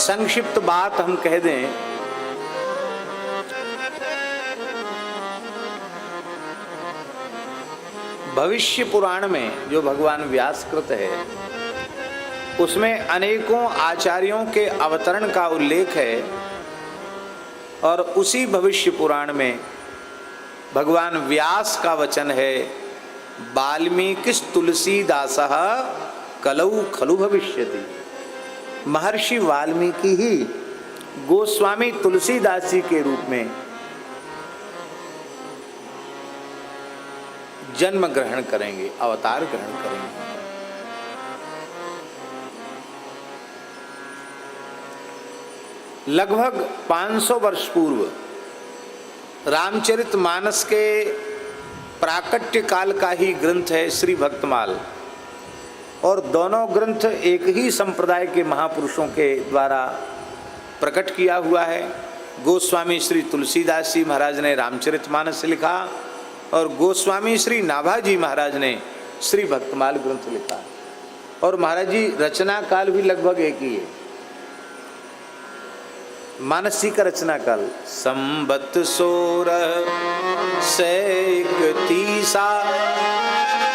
संक्षिप्त बात हम कह दें, भविष्य पुराण में जो भगवान व्यासकृत है उसमें अनेकों आचार्यों के अवतरण का उल्लेख है और उसी भविष्य पुराण में भगवान व्यास का वचन है, वाल्मीकिस तुलसीदासः कलौ खलु भविष्यति। महर्षि वाल्मीकि ही गोस्वामी तुलसीदास जी के रूप में जन्म ग्रहण करेंगे, अवतार ग्रहण करेंगे। लगभग 500 वर्ष पूर्व रामचरितमानस के प्राकट्य काल का ही ग्रंथ है श्री भक्तमाल, और दोनों ग्रंथ एक ही संप्रदाय के महापुरुषों के द्वारा प्रकट किया हुआ है। गोस्वामी श्री तुलसीदास जी महाराज ने रामचरितमानस लिखा और गोस्वामी श्री नाभाजी महाराज ने श्री भक्तमाल ग्रंथ लिखा, और महाराज जी रचना काल भी लगभग एक ही है। मानस जी का रचना काल संबत 1631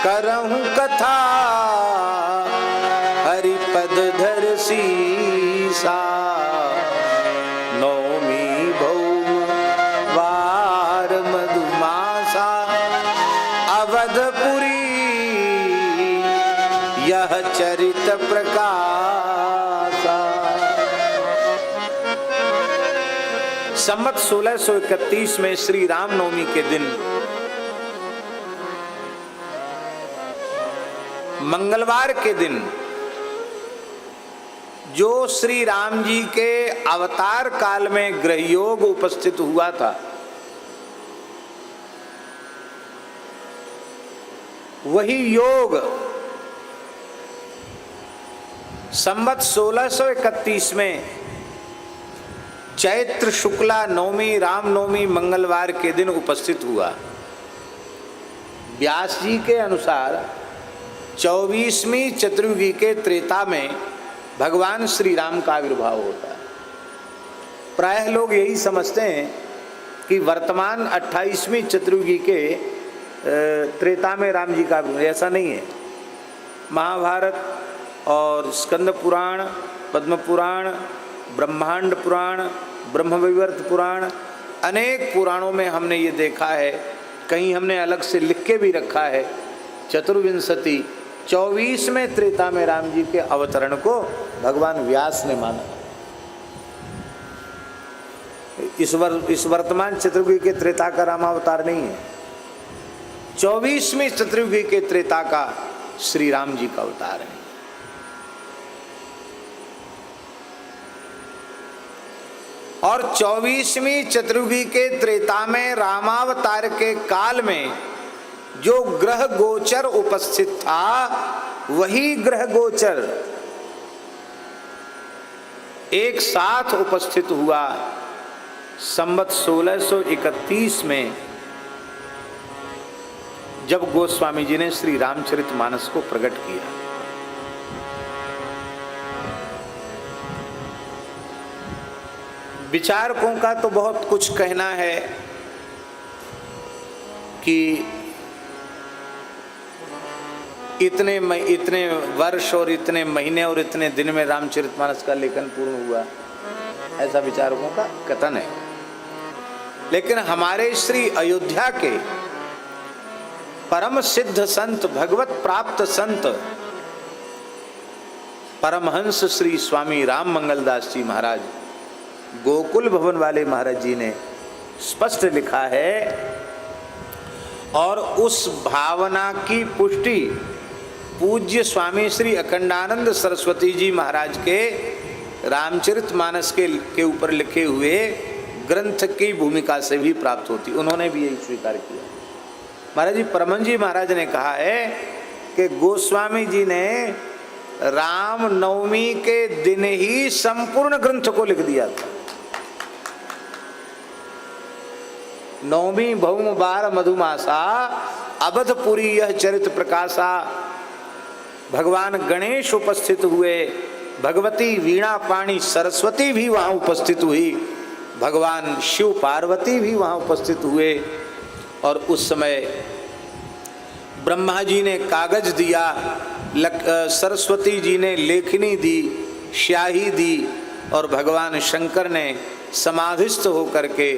करहूं कथा हरिपद धर सीसा, नौमी भौ वार मधुमासा अवधपुरी यह चरित प्रकाशा। संवत 1631 में श्री रामनवमी के दिन मंगलवार के दिन जो श्री राम जी के अवतार काल में ग्रह योग उपस्थित हुआ था, वही योग संवत 1631 में चैत्र शुक्ला नवमी रामनवमी मंगलवार के दिन उपस्थित हुआ। व्यास जी के अनुसार 24वीं चतुर्युगी के त्रेता में भगवान श्री राम का आविर्भाव होता है। प्रायः लोग यही समझते हैं कि वर्तमान 28वीं चतुर्युगी के त्रेता में राम जी का आविर्भाव, ऐसा नहीं है। महाभारत और स्कंद पुराण, पद्म पुराण, ब्रह्मांड पुराण, ब्रह्मवैवर्त पुराण, अनेक पुराणों में हमने ये देखा है, कहीं हमने अलग से लिख के भी रखा है, चतुर्विंशति 24वें त्रेता में राम जी के अवतरण को भगवान व्यास ने माना। इस वर्तमान चतुर्युगी के त्रेता का रामावतार नहीं है, 24वीं चतुर्युगी के त्रेता का श्री राम जी का अवतार है। और 24वीं चतुर्युगी के त्रेता में रामावतार के काल में जो ग्रह गोचर उपस्थित था, वही ग्रह गोचर एक साथ उपस्थित हुआ संवत 1631 में, जब गोस्वामी जी ने श्री रामचरितमानस को प्रकट किया। विचारकों का तो बहुत कुछ कहना है कि इतने वर्ष और इतने महीने और इतने दिन में रामचरितमानस का लेखन पूर्ण हुआ, ऐसा विचारकों का कथन है। लेकिन हमारे श्री अयोध्या के परम सिद्ध संत, भगवत प्राप्त संत परमहंस श्री स्वामी राम मंगलदास जी महाराज, गोकुल भवन वाले महाराज जी ने स्पष्ट लिखा है, और उस भावना की पुष्टि पूज्य स्वामी श्री अखंडानंद सरस्वती जी महाराज के रामचरितमानस के ऊपर लिखे हुए ग्रंथ की भूमिका से भी प्राप्त होती। उन्होंने भी यही स्वीकार किया। महाराज जी परमहंस जी महाराज ने कहा है कि गोस्वामी जी ने राम नवमी के दिन ही संपूर्ण ग्रंथ को लिख दिया था। नवमी भौम बार मधुमासा अवधपुरी यह चरित प्रकाशा। भगवान गणेश उपस्थित हुए, भगवती वीणा पाणी सरस्वती भी वहां उपस्थित हुई, भगवान शिव पार्वती भी वहां उपस्थित हुए। और उस समय ब्रह्मा जी ने कागज दिया, सरस्वती जी ने लेखनी दी, स्याही दी, और भगवान शंकर ने समाधिस्थ होकर के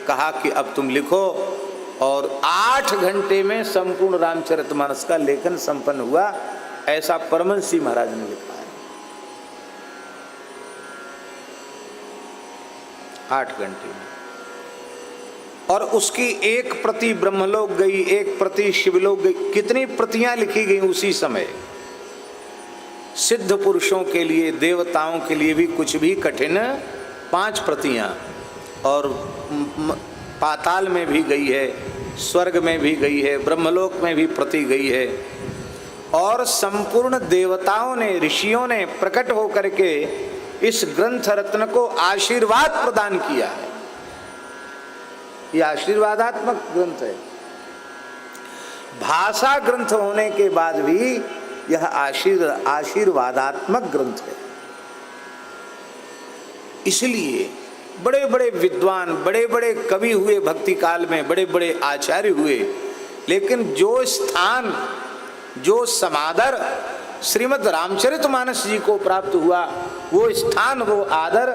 कहा कि अब तुम लिखो। और 8 घंटे में संपूर्ण रामचरितमानस का लेखन संपन्न हुआ, ऐसा परमहंस जी महाराज ने लिखा है। 8 घंटे में। और उसकी एक प्रति ब्रह्मलोक गई, एक प्रति शिवलोक गई। कितनी प्रतियां लिखी गई उसी समय। सिद्ध पुरुषों के लिए, देवताओं के लिए भी कुछ भी कठिन 5 प्रतियां। और पाताल में भी गई है, स्वर्ग में भी गई है, ब्रह्मलोक में भी प्रति गई है। और संपूर्ण देवताओं ने, ऋषियों ने प्रकट होकर के इस ग्रंथ रत्न को आशीर्वाद प्रदान किया है। यह आशीर्वादात्मक ग्रंथ है। भाषा ग्रंथ होने के बाद भी यह आशीर्वादात्मक ग्रंथ है। इसलिए बड़े बड़े विद्वान, बड़े बड़े कवि हुए भक्ति काल में, बड़े बड़े आचार्य हुए, लेकिन जो स्थान, जो समादर श्रीमद् रामचरितमानस जी को प्राप्त हुआ, वो स्थान, वो आदर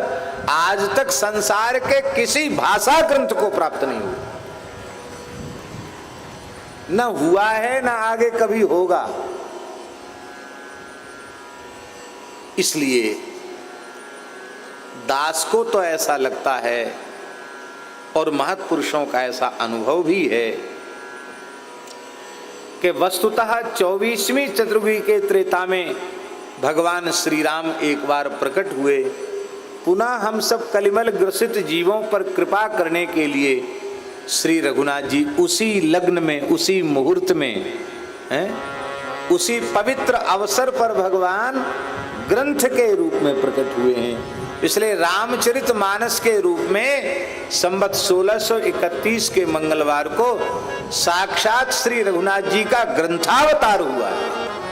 आज तक संसार के किसी भाषा ग्रंथ को प्राप्त नहीं हुआ। न हुआ है, न आगे कभी होगा। इसलिए दास को तो ऐसा लगता है, और महत्पुरुषों का ऐसा अनुभव भी है कि वस्तुतः 24वीं चतुर्युगी के त्रेता में भगवान श्री राम एक बार प्रकट हुए। पुनः हम सब कलिमल ग्रसित जीवों पर कृपा करने के लिए श्री रघुनाथ जी उसी लग्न में, उसी मुहूर्त में, उसी पवित्र अवसर पर भगवान ग्रंथ के रूप में प्रकट हुए हैं। इसलिए रामचरितमानस के रूप में संवत 1631 के मंगलवार को साक्षात श्री रघुनाथ जी का ग्रंथावतार हुआ है।